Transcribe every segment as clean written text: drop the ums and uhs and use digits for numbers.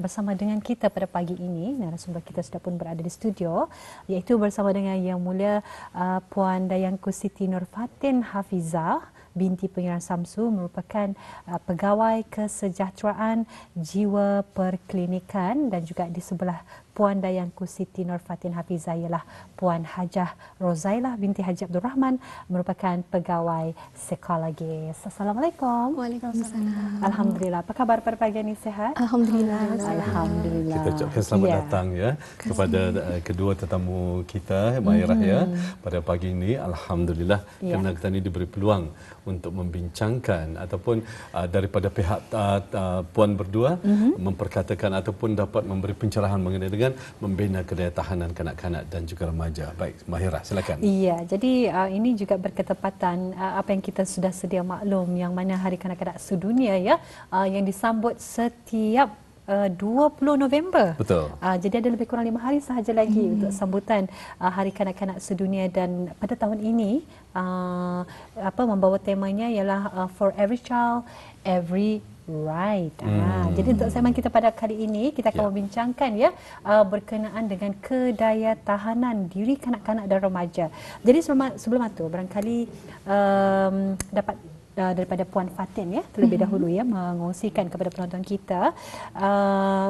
bersama dengan kita pada pagi ini. Narasumber kita sudah pun berada di studio, iaitu bersama dengan Yang Mulia Puan Dayangku Siti Nurfatin Hafizah binti Pangeran Samsu, merupakan pegawai kesejahteraan jiwa perklinikan, dan juga di sebelah Puan Dayangku Siti Nurfatin Hafizah ialah Puan Hajah Rozailah binti Haji Abdul Rahman, merupakan pegawai psikologis. Assalamualaikum. Waalaikumsalam. Alhamdulillah. Apa khabar pada pagi ini, sihat? Alhamdulillah. Alhamdulillah. Kita ucapkan selamat datang ya kepada kedua tetamu kita, Mahirah ya, pada pagi ini. Alhamdulillah kerana kita ini diberi peluang untuk membincangkan ataupun daripada pihak puan berdua memperkatakan ataupun dapat memberi pencerahan mengenai dengan membina kedaya tahanan kanak-kanak dan juga remaja. Baik, Mahirah, silakan. Iya, jadi ini juga berketepatan apa yang kita sudah sedia maklum, yang mana Hari Kanak-kanak Sedunia ya, yang disambut setiap 20 November. Betul. Jadi ada lebih kurang 5 hari sahaja lagi untuk sambutan Hari Kanak-kanak Sedunia, dan pada tahun ini membawa temanya ialah For Every Child, Every Right. Jadi untuk segmen kita pada kali ini, kita akan membincangkan ya berkenaan dengan kedaya tahanan diri kanak-kanak dan remaja. Jadi sebelum itu barangkali dapat daripada Puan Fatin ya terlebih dahulu ya mengongsikan kepada penonton kita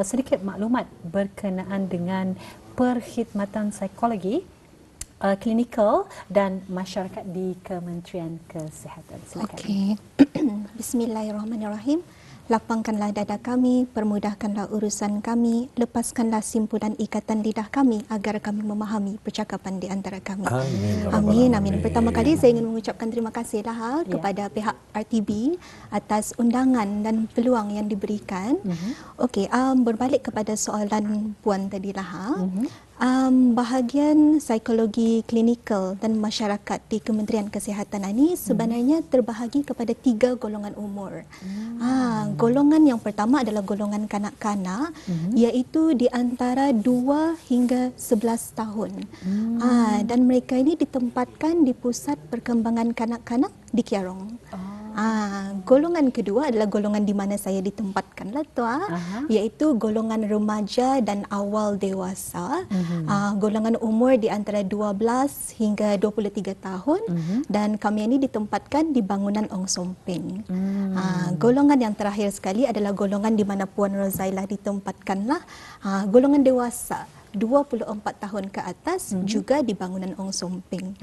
sedikit maklumat berkenaan dengan perkhidmatan psikologi klinikal dan masyarakat di Kementerian Kesihatan. Silakan. Okey. Bismillahirrahmanirrahim. Lapangkanlah dada kami, permudahkanlah urusan kami, lepaskanlah simpulan ikatan lidah kami agar kami memahami percakapan di antara kami. Amin. Amin. Pertama kali saya ingin mengucapkan terima kasihlah kepada pihak RTB atas undangan dan peluang yang diberikan. Okey, berbalik kepada soalan puan tadilah. Bahagian psikologi klinikal dan masyarakat di Kementerian Kesihatan ini sebenarnya terbahagi kepada 3 golongan umur. Golongan yang pertama adalah golongan kanak-kanak, iaitu di antara 2 hingga 11 tahun. Dan mereka ini ditempatkan di Pusat Perkembangan Kanak-kanak di Kiarong. Golongan kedua adalah golongan di mana saya ditempatkanlah iaitu golongan remaja dan awal dewasa. Golongan umur di antara 12 hingga 23 tahun dan kami ini ditempatkan di bangunan Ong Somping. Golongan yang terakhir sekali adalah golongan di mana Puan Rozailah ditempatkanlah, golongan dewasa 24 tahun ke atas juga di bangunan Ong Somping.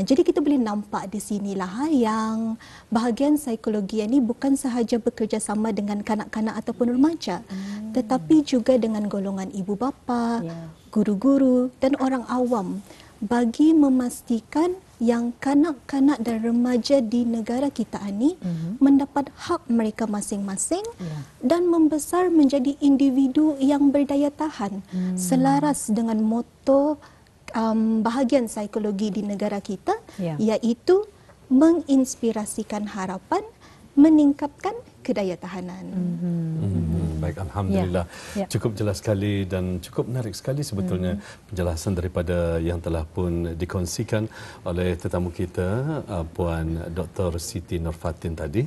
Jadi kita boleh nampak di sinilah yang bahagian psikologi ini bukan sahaja bekerjasama dengan kanak-kanak ataupun remaja, tetapi juga dengan golongan ibu bapa, guru-guru dan orang awam, bagi memastikan yang kanak-kanak dan remaja di negara kita ini mendapat hak mereka masing-masing dan membesar menjadi individu yang berdaya tahan selaras dengan moto bahagian psikologi di negara kita, iaitu menginspirasikan harapan, meningkatkan kedaya tahanan. Baik, Alhamdulillah. Cukup jelas sekali dan cukup menarik sekali sebetulnya penjelasan daripada yang telah pun dikongsikan oleh tetamu kita, Puan Dr. Siti Nurfatin tadi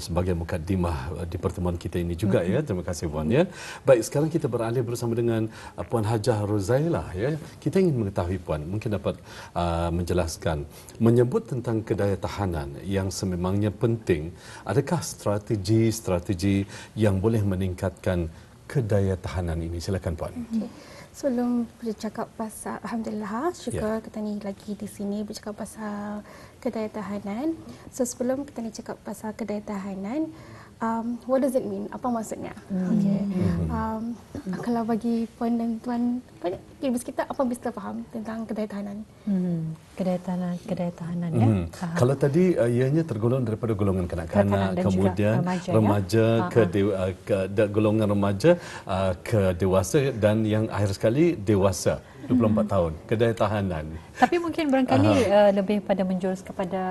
sebagai mukaddimah di pertemuan kita ini juga ya. Terima kasih Puan ya. Baik, sekarang kita beralih bersama dengan Puan Hajah Rozailah ya. Kita ingin mengetahui Puan, mungkin dapat menjelaskan menyebut tentang kedaya tahanan yang sememangnya penting. Adakah strategi yang boleh meningkatkan kedaya tahanan ini? Silakan Puan. Sebelum bercakap pasal, Alhamdulillah, syukur kita ni lagi di sini bercakap pasal kedaya tahanan. So sebelum kita ni cakap pasal kedaya tahanan, what does it mean? Apa maksudnya? Kalau bagi puan dan tuan, kita apa bisa faham tentang kedaya tahanan? Kedaya tahanan ya. Kalau tadi ianya tergolong daripada golongan kanak-kanak, kemudian remaja ke golongan remaja ke dewasa, dan yang akhir sekali dewasa 24 tahun, kedaya tahanan. Tapi mungkin barangkali lebih pada menjurus kepada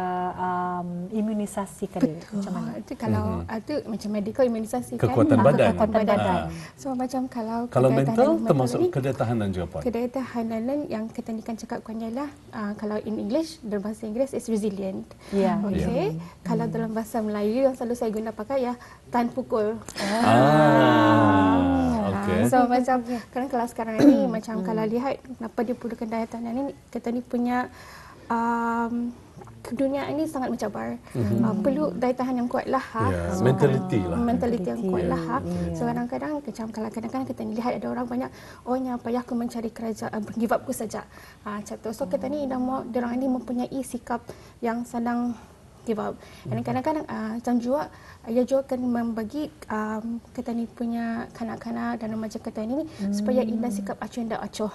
imunisasi kali. Macam mana? Itu kalau itu macam medical imunisasi kekuatan kan? badan. Kekuatan badan. So macam kalau mental termasuk kedaya tahanan juga Puan. Kedaya tahanan yang kita ni kan cakapkan ialah kalau in English, dalam bahasa Inggeris is resilient. Okey. Kalau dalam bahasa Melayu yang selalu saya guna pakai ya tahan pukul. So macam kan kalau sekarang ni macam kalau lihat kenapa dia perlukan daya tahan ni, kita ni punya dunia ini sangat mencabar. Perlu daya tahan yang kuat lah. So, mentaliti yang kuat lah. So kadang-kadang macam kalau kadang-kadang kita lihat ada orang banyak, oh yang payah aku mencari kerajaan, give up aku saja. Macam tu. So kita ni orang ini mempunyai sikap yang senang give up. Dan kadang-kadang macam juga ia juga akan membagi kita ni punya kanak-kanak dan remaja kita ni supaya indah sikap acuh indah acuh.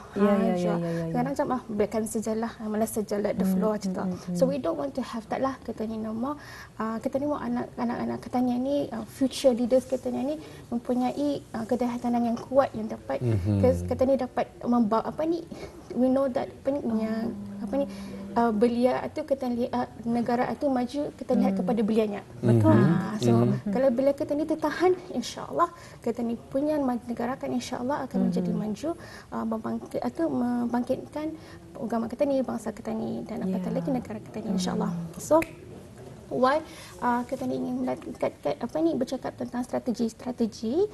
Kadang macam biarkan sajalah, malas saja let the flow macam tu. So we don't want to have that lah. Kita ni nombor kita ni mau anak-anak kita ni future leaders kita ni mempunyai kedaya tahan yang kuat yang dapat kita ni dapat membawa we know that belia itu kita lihat negara itu maju, kita lihat kepada belianya. Betul. So kalau bila kita ni tertahan, insya-Allah kita ni punya negara kan insya-Allah akan menjadi maju, membangkitkan agama kita ni, bangsa kita ni dan apatah lagi negara kita ni insya-Allah. So why kita ni ingin bercakap tentang strategi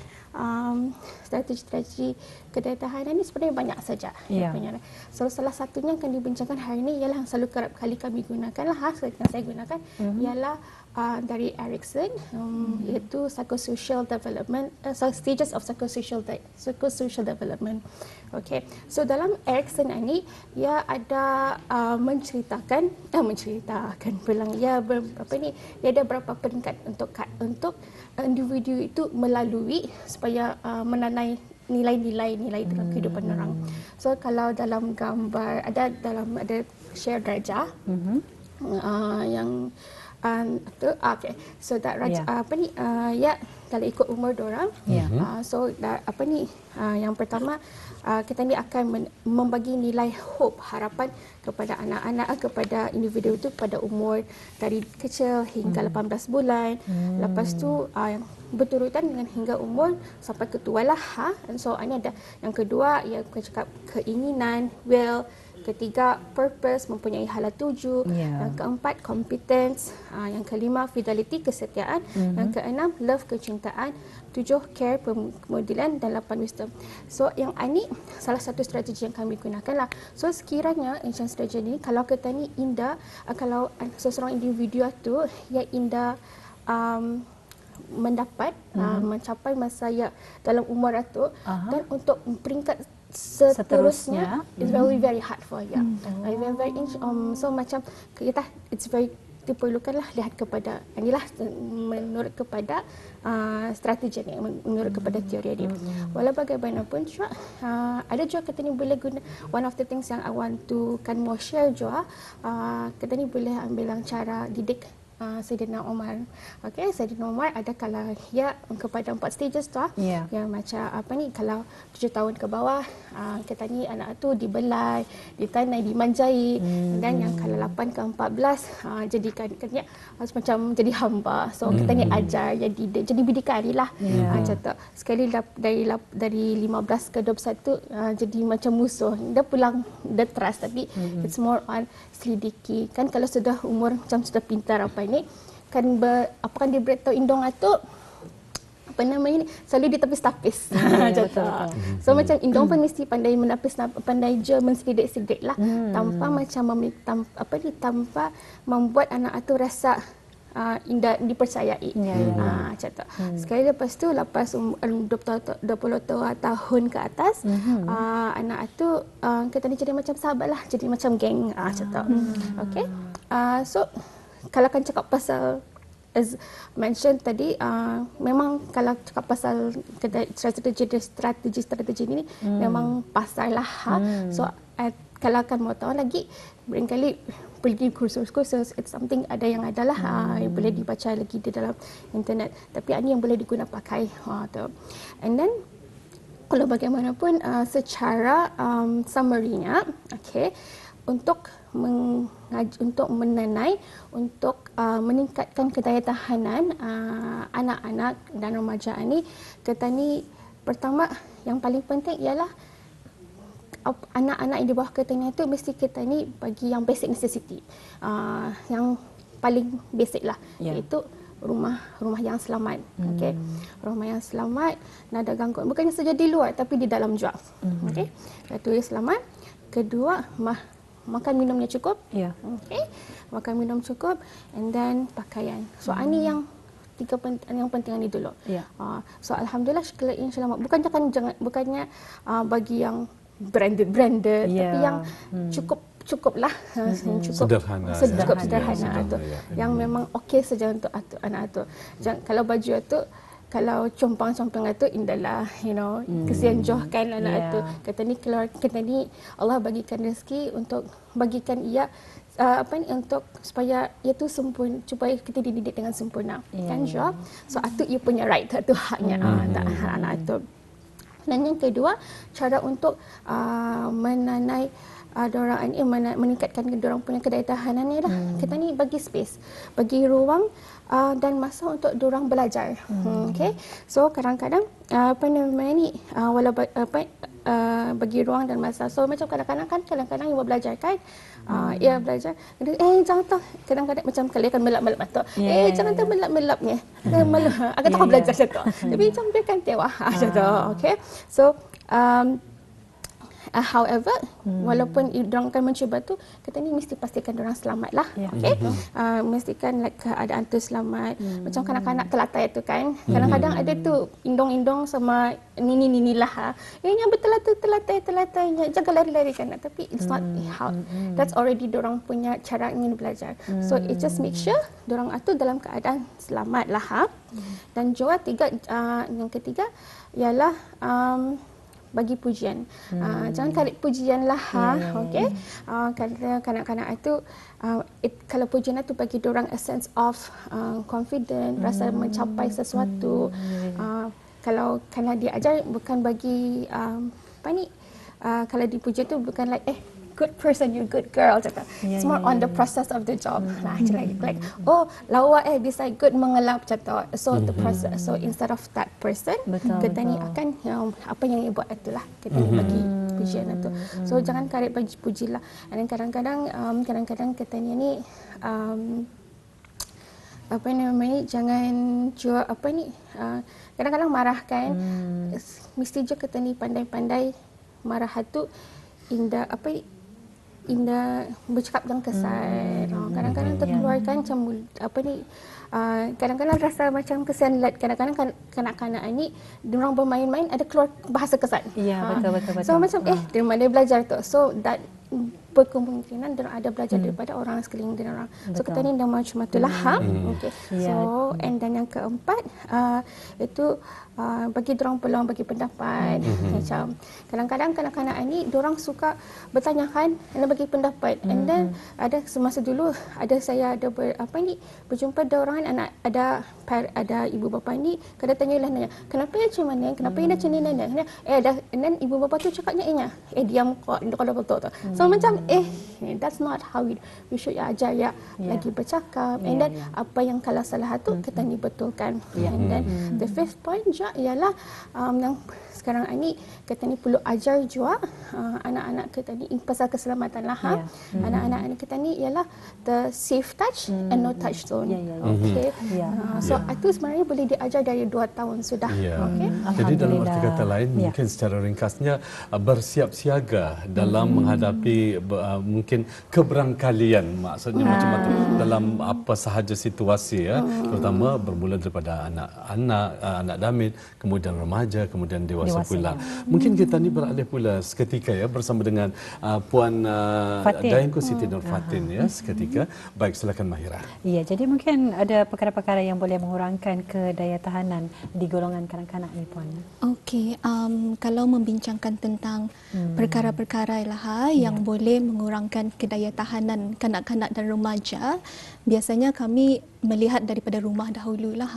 kedaya tahanan ni sebenarnya banyak saja. So salah satunya yang akan dibincangkan hari ini ialah yang selalu kerap kali kami gunakan lah, yang saya gunakan ialah dari Erikson, iaitu psychosocial development, stages of psychosocial development. Okay, so dalam Erikson ini ia ada menceritakan ia ada berapa peringkat untuk individu itu melalui supaya menanai nilai-nilai dalam kehidupan orang. So kalau dalam gambar ada share darjah yang okay, so that kalau ikut umur diorang, so yang pertama kita ni akan membagi nilai hope, harapan kepada anak-anak, kepada individu itu pada umur dari kecil hingga 18 bulan. Lepas tu berturutan dengan hingga umur sampai ketua lah. So ini ada yang kedua, ia cakap keinginan, will. Ketiga, purpose, mempunyai hala tuju. Yang keempat, competence. Yang kelima, fidelity, kesetiaan. Yang keenam, love, kecintaan. 7, care, kemudian dan 8, wisdom. So yang ini salah satu strategi yang kami gunakan lah. So sekiranya macam strategi ni, kalau kita ni indah, kalau seseorang individu tu ia indah mendapat mencapai masa ya dalam umur itu, dan untuk peringkat seterusnya is very hard for you. So macam kita it's very diperlukanlah lihat kepada inilah menurut kepada strategi ni, menurut kepada teori ini. Walau bagaimanapun juga ada juga kita ni boleh guna one of the things yang I want to more share juga, kita ni boleh ambil cara didik Saidina Umar. Okey, Saidina Umar ada kalau kepada 4 stages tu yang macam kalau 7 tahun ke bawah kita ni anak tu dibelai, ditanai, dimanjai, dan yang kalau 8 ke 14 jadikan macam jadi hamba. So kita ni ajar jadi bidikan lah. Macam tu. Sekali dari 15 ke 21 jadi macam musuh. Dia pulang the trust, tapi it's more on selidiki. Kan kalau sudah umur macam sudah pintar ini kan dia beritahu indong tu selalu ditapis-tapis. So macam indong pun mesti pandai menapis, pandai je mensidik-sidik lah, tanpa macam tanpa membuat anak tu rasa indah dipercayai. Macam tu. Sekali lepas tu, lepas 20 tahun ke atas, anak tu kita ni jadi macam sahabat lah, jadi macam geng. Macam tu. Okay. So kalau kan cakap pasal as mentioned tadi, memang kalau cakap pasal strategi ini memang pasal lah. So kalau akan mau tahu lagi, barangkali pergi kursus-kursus, it's something ada yang adalah boleh dibaca lagi di dalam internet. Tapi ini yang boleh diguna pakai. And then kalau bagaimanapun secara summary-nya, okay, untuk menanai, untuk meningkatkan kedaya tahanan anak-anak dan remaja ini, kita ni pertama yang paling penting ialah anak-anak yang di bawah kita ni itu mesti kita ni bagi yang basic necessity, yang paling basic lah, iaitu rumah yang selamat. Okey. Rumah yang selamat, nada gangguan bukannya saja di luar tapi di dalam juga. Okey. Satu yang selamat. Kedua, makan minumnya cukup. Okey. Makan minum cukup, and then pakaian. So ini yang yang penting ni dulu. So alhamdulillah insya-Allah bukannya bagi yang branded tapi yang cukuplah sederhana tu yang memang okey saja untuk anak tu. Kalau baju tu kalau compang-compang itu indahlah, kesian johkan anak tu. Kata ni Allah bagikan rezeki untuk bagikan ia untuk supaya ia tu sempurna, supaya kita dididik dengan sempurna, kan Syah? So itu ia punya right, itu haknya anak itu. Dan yang kedua, cara untuk menanai dorang ini meningkatkan dorang punya kedaya tahanan ni dah. Kita ni bagi space, bagi ruang dan masa untuk dorang belajar. Okay, so kadang-kadang walau bagi ruang dan masa. So macam kadang-kadang ibu belajar kan, ia belajar. Jangan tahu. Kadang-kadang macam kalian akan melap-melap mata. Jangan tahu melap-melapnya. Agak tak belajar macam tu. Tapi macam biarkan tewa macam tu. Okay. So however, walaupun diorang akan mencuba tu, kita ni mesti pastikan diorang selamat lah. Okay? Mestikan keadaan tu selamat. Macam kanak-kanak telatai tu kan. Kadang-kadang ada tu indong-indong sama nini-nini lah. Yang bertelatai, jaga lari-lari kan. Tapi it's not how. That's already diorang punya cara ingin belajar. So it just make sure diorang tu dalam keadaan selamat lah. Dan juga yang ketiga ialah bagi pujian. Jangan tarik pujian lah. Okay? Kalau kanak-kanak itu, kalau pujian itu bagi dorang a sense of confident, rasa mencapai sesuatu. Kalau diajar bukan bagi kalau dipuji itu bukan like good person, you good girl. It's more on the process of the job. Like lawa bisa good mengelap macam. So the process. So instead of that person, kita ni akan apa yang dia buat itulah kita ni bagi pujian itu. So jangan karib bagi puji lah. Dan kadang-kadang kita ni jangan jual kadang-kadang marah kan. Mesti je kita ni pandai-pandai marah tu indah bercakap dengan kesan. Kadang-kadang terkeluarkan macam kadang-kadang rasa macam kesan. Kadang-kadang kanak-kanak ni diorang bermain-main ada keluar bahasa kesan. Betul. So macam dari mana dia belajar tu. So that berkemungkinan diorang ada belajar daripada orang sekeliling diorang. So kita ni dah macam itulah. Okay. So and then yang keempat itu bagi diorang peluang bagi pendapat. Macam kadang-kadang kanak-kanak ni diorang suka bertanyakan dan bagi pendapat. And then ada semasa dulu saya ada berjumpa diorang anak ada ibu bapa ni kadang tanya kenapa ya macam mana, kenapa ya macam ni and then ibu bapa tu cakapnya diam kok kalau betul tu. So macam that's not how we should ajar lagi bercakap. And then apa yang kalau salah tu kita ni betulkan. And then the fifth point ialah yang sekarang ini kita ni perlu ajar juga anak-anak kita ni pasal keselamatan lah. Anak-anak kita ni ialah the safe touch and no touch zone. Okay. So itu sebenarnya boleh diajar dari 2 tahun sudah. Okay. Jadi dalam arti kata lain mungkin secara ringkasnya bersiap siaga dalam menghadapi mungkin keberangkalian, maksudnya macam-macam dalam apa sahaja situasi terutama bermula daripada anak Damit, kemudian remaja, kemudian dewasa pula. Mungkin kita ni beralih pula seketika bersama dengan Puan Dayanku Siti Nur Fatin seketika. Baik, silakan Mahira. Jadi mungkin ada perkara-perkara yang boleh mengurangkan kedaya tahanan di golongan kanak-kanak ni, Puan. Okey, kalau membincangkan tentang perkara-perkara yang boleh mengurangkan kedaya tahanan kanak-kanak dan remaja, biasanya kami melihat daripada rumah dahululah.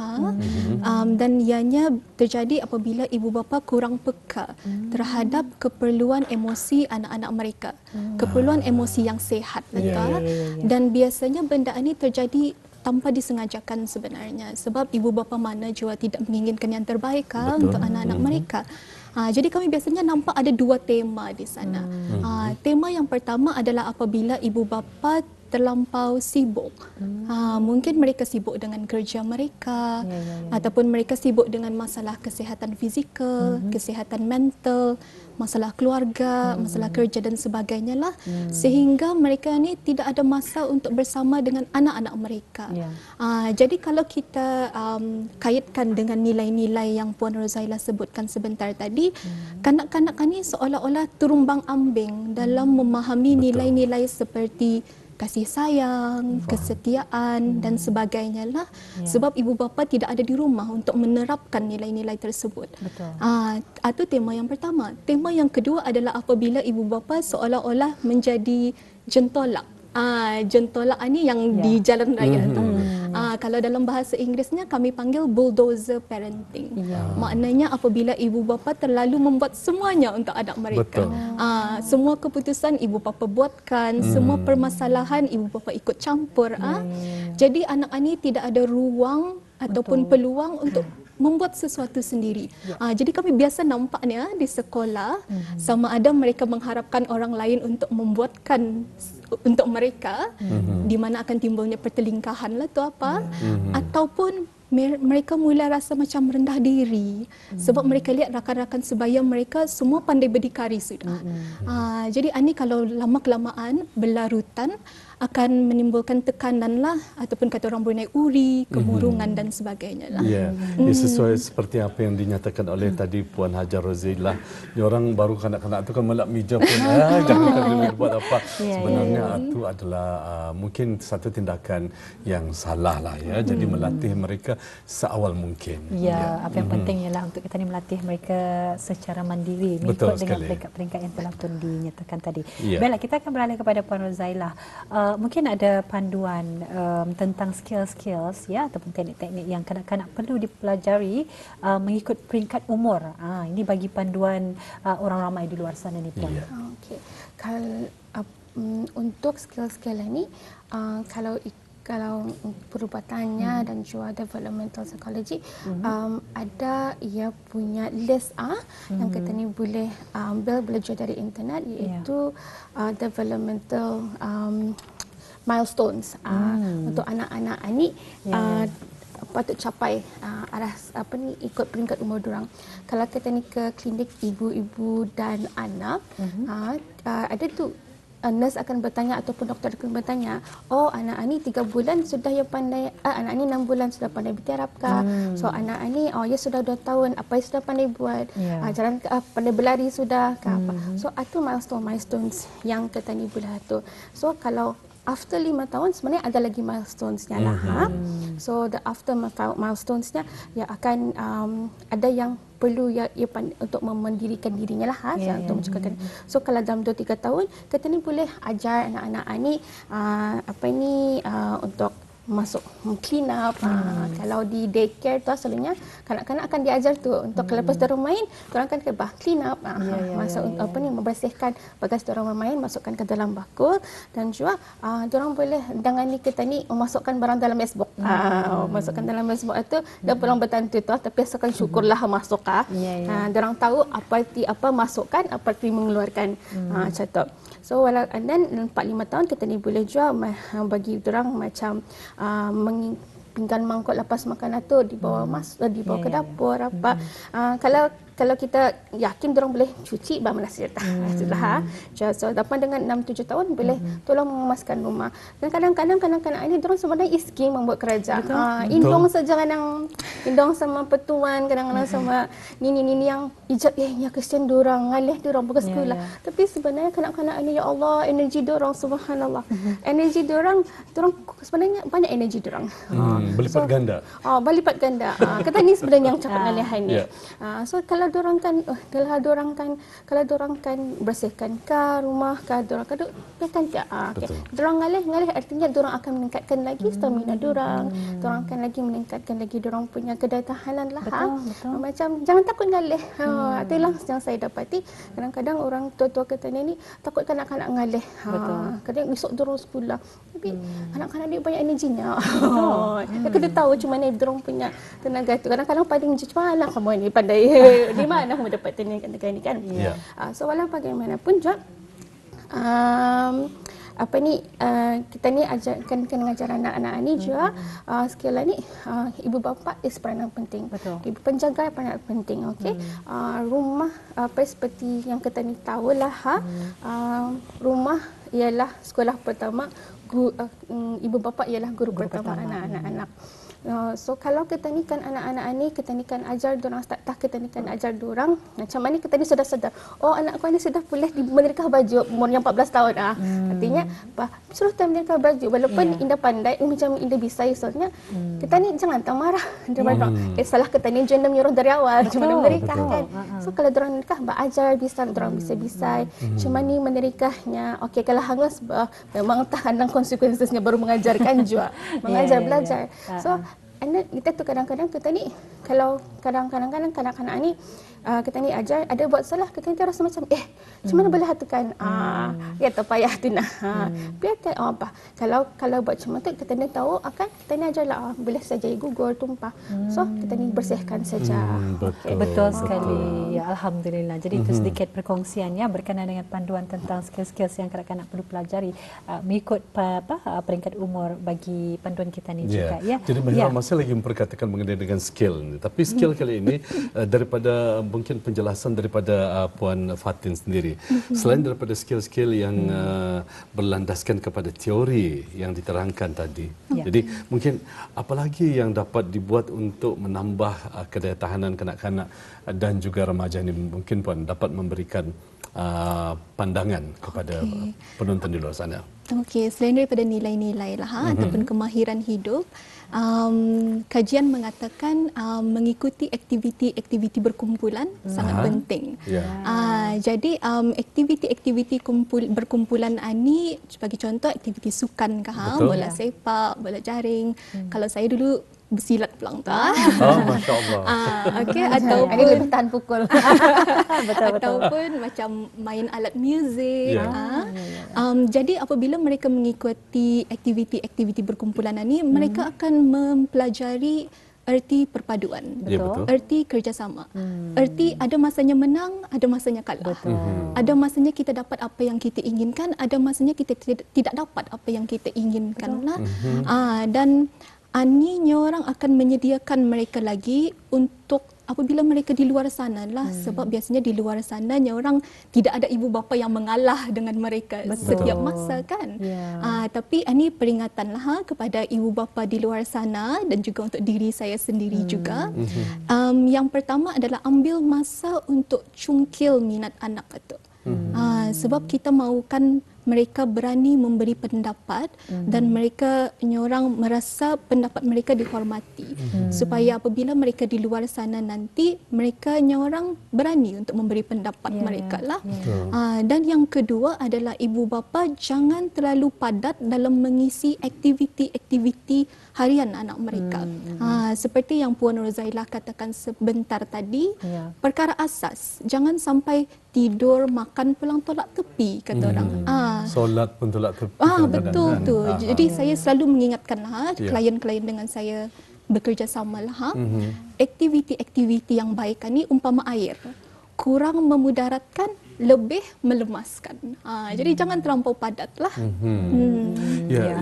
Dan ianya terjadi apabila ibu bapa kurang peka terhadap keperluan emosi anak-anak mereka. Keperluan emosi yang sihat. Dan biasanya benda ini terjadi tanpa disengajakan sebenarnya. Sebab ibu bapa mana juga tidak menginginkan yang terbaik untuk anak-anak mereka. Jadi kami biasanya nampak ada 2 tema di sana. Tema yang pertama adalah apabila ibu bapa terlampau sibuk. Mungkin mereka sibuk dengan kerja mereka, ataupun mereka sibuk dengan masalah kesihatan fizikal, kesihatan mental, masalah keluarga, masalah kerja dan sebagainya lah. Sehingga mereka ni tidak ada masa untuk bersama dengan anak-anak mereka. Jadi kalau kita kaitkan dengan nilai-nilai yang Puan Rozaila sebutkan sebentar tadi, kanak-kanak ni seolah-olah turumbang ambing dalam memahami nilai-nilai seperti kasih sayang, kesetiaan dan sebagainya lah. Sebab ibu bapa tidak ada di rumah untuk menerapkan nilai-nilai tersebut. Itu tema yang pertama. Tema yang kedua adalah apabila ibu bapa seolah-olah menjadi jentolak. Jentolak ni yang di jalan raya tu. Kalau dalam bahasa Inggerisnya kami panggil bulldozer parenting. Maknanya apabila ibu bapa terlalu membuat semuanya untuk anak mereka. Semua keputusan ibu bapa buatkan, semua permasalahan ibu bapa ikut campur. Jadi anak ni tidak ada ruang ataupun peluang untuk membuat sesuatu sendiri. Jadi kami biasa nampaknya di sekolah, sama ada mereka mengharapkan orang lain untuk membuatkan untuk mereka, di mana akan timbulnya pertelingkahan lah tu apa, ataupun mereka mula rasa macam rendah diri sebab mereka lihat rakan-rakan sebaya mereka semua pandai berdikari sudah. Jadi ini kalau lama-kelamaan berlarutan akan menimbulkan tekanan lah, ataupun kata orang Brunei uri, kemurungan dan sebagainya lah. Sesuai seperti apa yang dinyatakan oleh tadi Puan Hajar Rozaila. Ni orang baru kanak-kanak tu kan melak meja pun jangan dulu buat apa. Sebenarnya itu adalah mungkin satu tindakan yang salah lah ya. Jadi melatih mereka seawal mungkin. Apa yang penting ialah untuk kita ni melatih mereka secara mandiri mengikut dengan peringkat-peringkat yang telah pun dinyatakan tadi. Baiklah, kita akan beralih kepada Puan Rozaila. Mungkin ada panduan tentang skills ya ataupun teknik-teknik yang kanak-kanak perlu dipelajari mengikut peringkat umur. Ini bagi panduan orang ramai di luar sana ni, Puan. Okey. Kalau untuk skill-skill ini kalau perubatannya dan juga developmental psychology, ada ia punya list yang kita ni boleh belajar dari internet, iaitu developmental milestones untuk anak-anak ni patut capai ikut peringkat umur diorang. Kalau kita ni ke klinik ibu-ibu dan anak, ada tu nurse akan bertanya ataupun doktor akan bertanya, anak ni 3 bulan sudah ya pandai, anak ni 6 bulan sudah pandai bertiarap kah? So anak ni ya sudah 2 tahun, apa yang sudah pandai buat? Jalan pandai berlari sudah kah apa? So itu milestones yang kita ni boleh atur. So kalau after 5 tahun sebenarnya ada lagi milestones-nya lah. So the after milestones-nya akan ada yang perlu untuk mendirikan dirinya lah untuk mencukupkan. So kalau dalam 2-3 tahun kita ni boleh ajar anak-anak ni untuk masuk clean up. Kalau di daycare tu selalunya kanak-kanak akan diajar tu untuk lepas dorang main, dorang akan clean up, masuk membersihkan bagas dorang bermain, masukkan ke dalam bakul, dan juga dorang boleh dengan ni kita ni memasukkan barang dalam macebook. Masukkan dalam macebook itu dia pulang bertantu tu, tapi asalkan syukurlah masuk dorang tahu apa masukkan, apa mengeluarkan macam tu. So and then 4-5 tahun kita ni boleh juga bagi dorang macam pinggan mangkuk lepas makan tu dibawa dibawa ke dapur apa. Kalau kita yakin dorang boleh cuci bagaimana sudah. So dapat dengan 6-7 tahun boleh tolong mengemaskan rumah. Dan kadang-kadang kanak-kanak ini dorang sebenarnya isking membuat kerja. Indong saja kadang indong sama petuan, kadang-kadang sama nini-nini yang ijab ya kesian dorang, ngalih dorang pergi sekolah. Tapi sebenarnya kanak-kanak ini ya Allah, energi dorang subhanallah. Energi dorang sebenarnya banyak energi dorang. Berlipat ganda. Berlipat ganda. Kita ni sebenarnya yang cakap ngalihan ni. So kalau dorang kan bersihkan rumah dorang kan dorang ngalih artinya dorang akan meningkatkan lagi stamina dorang akan lagi meningkatkan lagi dorang punya kedaya tahanan lah. Betul. Macam jangan takut ngalih. Itulah yang saya dapati, kadang-kadang orang tua-tua kita ni takut kanak-kanak ngalih. Kadang esok dorang sekolah, tapi anak-anak dia banyak energinya. Dia kena tahu macam mana dorang punya tenaga tu. Kadang-kadang paling macam mana kamu ni pandai di mana kamu dapat tenaga ni kan. So walau bagaimanapun juga kita ni kena ajar anak-anak ni juga sekali ni ibu bapa peranan penting. Betul. Ibu penjaga peranan penting. Okey. Rumah seperti yang kita ni tahulah rumah ialah sekolah pertama, ibu bapa ialah guru pertama anak-anak. So kalau kita ni kan anak-anak ni, kita ni kan ajar diorang start kita ni kan ajar diorang macam mana kita ni sudah sedar, oh anakku ni sudah boleh menerika baju umurnya 14 tahun artinya suruh dia menerika baju walaupun Indah pandai macam Indah bisa soalnya kita ni jangan tak marah salah kita ni jangan menyuruh dari awal cuma menerika kan. So kalau diorang menerika ajar bisa diorang bisa cuma ni menerikahnya okey kalau hangus memang tahan konsekuensinya baru mengajarkan juga mengajar belajar. So anak kita tu kadang-kadang kita ni kalau kadang-kadang kanak-kanak ni kita ni ajar ada buat salah kita ni rasa macam macam mana boleh hatukan ya tak payah tu nah biar apa kalau buat macam tu kita ni tahu akan kita ni ajarlah boleh saja gugur tumpah so kita ni bersihkan saja. Betul sekali ya, alhamdulillah. Jadi itu sedikit perkongsian ya berkenaan dengan panduan tentang skill-skill yang kanak-kanak perlu pelajari mengikut peringkat umur bagi panduan kita ni juga ya. Jadi Mahira masih lagi memperkatakan mengenai dengan skill ni. Tapi skill kali ini daripada mungkin penjelasan daripada Puan Fatin sendiri. Selain daripada skill-skill yang berlandaskan kepada teori yang diterangkan tadi. Jadi mungkin apa lagi yang dapat dibuat untuk menambah kedaya tahanan kanak-kanak dan juga remaja ini mungkin Puan dapat memberikan pandangan kepada penonton di luar sana. Okey, selain daripada nilai-nilai lah ataupun kemahiran hidup, kajian mengatakan mengikuti aktiviti-aktiviti berkumpulan sangat penting. Jadi aktiviti-aktiviti berkumpulan ini sebagai contoh aktiviti sukan bola sepak, bola jaring. Kalau saya dulu bersilat pulang tu. Masya Allah. Okey, ataupun ini lebih tahan pukul. Ataupun macam main alat muzik. Jadi apabila mereka mengikuti aktiviti-aktiviti berkumpulan ini, mereka akan mempelajari erti perpaduan, erti kerjasama, erti ada masanya menang, ada masanya kalah, ada masanya kita dapat apa yang kita inginkan, ada masanya kita tidak dapat apa yang kita inginkan lah. Dan aninya orang akan menyediakan mereka lagi untuk apabila mereka di luar sana lah sebab biasanya di luar sana orang tidak ada ibu bapa yang mengalah dengan mereka setiap masa kan. Tapi ini peringatan lah kepada ibu bapa di luar sana dan juga untuk diri saya sendiri juga. Yang pertama adalah ambil masa untuk cungkil minat anak itu. Sebab kita mahukan mereka berani memberi pendapat dan mereka orang merasa pendapat mereka dihormati supaya apabila mereka di luar sana nanti mereka orang berani untuk memberi pendapat mereka lah. Dan yang kedua adalah ibu bapa jangan terlalu padat dalam mengisi aktiviti-aktiviti harian anak mereka. Seperti yang Puan Rozailah katakan sebentar tadi, perkara asas jangan sampai tidur, makan, pulang tolak tepi kata orang. Solat pun tolak tepi. Betul tu. Jadi saya selalu mengingatkan klien-klien dengan saya bekerja sama lah. Aktiviti-aktiviti yang baik ni umpama air. Kurang memudaratkan, lebih melemaskan. Jadi jangan terlampau padat lah.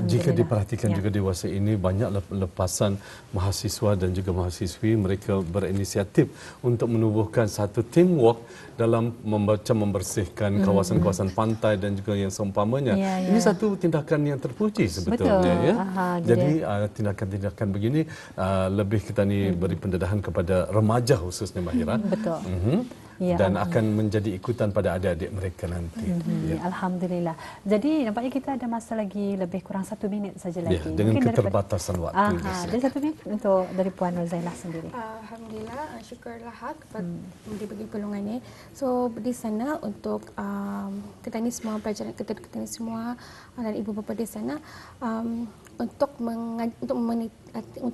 Jika diperhatikan juga dewasa ini banyak lepasan mahasiswa dan juga mahasiswi mereka berinisiatif untuk menubuhkan satu teamwork dalam membersihkan kawasan-kawasan pantai dan juga yang seumpamanya. Ini satu tindakan yang terpuji sebetulnya. Jadi tindakan-tindakan begini lebih kita ni beri pendedahan kepada remaja khususnya Mahira. Dan akan menjadi ikutan pada adik-adik mereka nanti. Alhamdulillah. Jadi nampaknya kita ada masa lagi lebih kurang 1 minit saja lagi. Dengan mungkin keterbatasan waktu. Jadi 1 minit untuk dari Puan Rozailah sendiri. Alhamdulillah, syukurlah kepada dibagi peluang ini. So di sana untuk kita ni semua pelajaran kita ni semua dan ibu bapa di sana untuk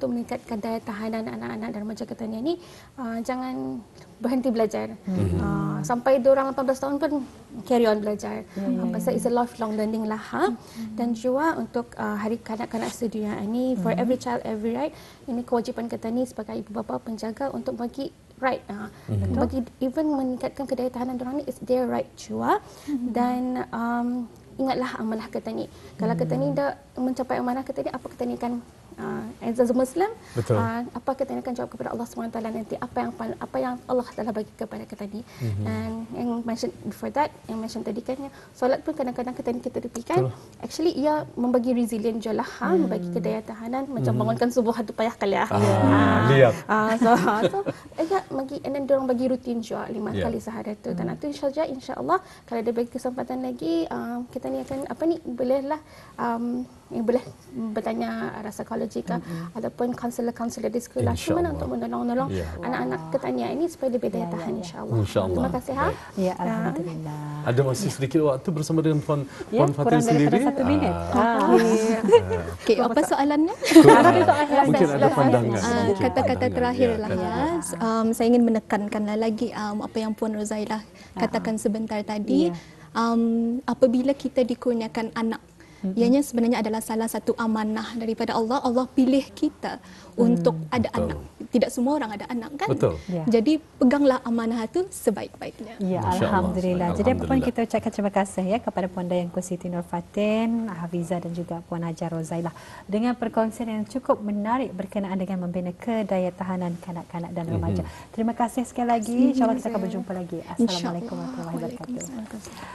meningkatkan daya tahanan anak-anak dan remaja kita ni jangan berhenti belajar. Sampai diorang 18 tahun pun carry on belajar. Pasal it's a lifelong learning lah. Dan juga untuk hari kanak-kanak sedunia ini for every child every right, ini kewajipan kita ni sebagai ibu bapa penjaga untuk bagi right. Bagi even meningkatkan kedaya tahanan diorang ni is their right juga. Dan ingatlah amanah kita ni. Kalau kita ni dah mencapai amanah kita ni, apa kita ni kan as a Muslim, apa kita ni akan jawab kepada Allah SWT nanti, apa yang Allah telah bagi kepada kita ni. Dan yang mention before that, yang mention tadi kan, solat pun kadang-kadang kita lupakan. Actually ia membagi resilient je lah, membagi kedaya tahanan, macam bangunkan subuh tu payah kali lah. Lihat. So bagi, and then diorang bagi rutin juga 5 kali sehari tu. Dan itu insya-Allah kalau ada bagi kesempatan lagi, kita ni akan bolehlah boleh bertanya arah psikologi ataupun kaunselor di sekolah, cuma untuk menolong anak-anak ketania ini supaya lebih daya tahan, insya-Allah. Terima kasih. Ya, alhamdulillah. Ada masih sedikit waktu bersama dengan Puan Fatin sendiri. Kurang daripada 1 minit. Okey, apa soalannya? Mungkin ada pandangan. Kata-kata terakhirlah ya. Saya ingin menekankan lagi apa yang Puan Rozailah katakan sebentar tadi. Apabila kita dikurniakan anak, ianya sebenarnya adalah salah satu amanah daripada Allah. Allah pilih kita untuk ada anak. Tidak semua orang ada anak kan? Betul. Jadi peganglah amanah itu sebaik-baiknya. Ya, alhamdulillah. Jadi apa pun kita ucapkan terima kasih ya kepada Puan Dayangku Siti Nur Fatin, Hafizah dan juga Puan Hajar Rozailah dengan perkongsian yang cukup menarik berkenaan dengan membina kedaya tahanan kanak-kanak dan remaja. Terima kasih sekali lagi. InsyaAllah kita akan berjumpa lagi. Assalamualaikum warahmatullahi wabarakatuh.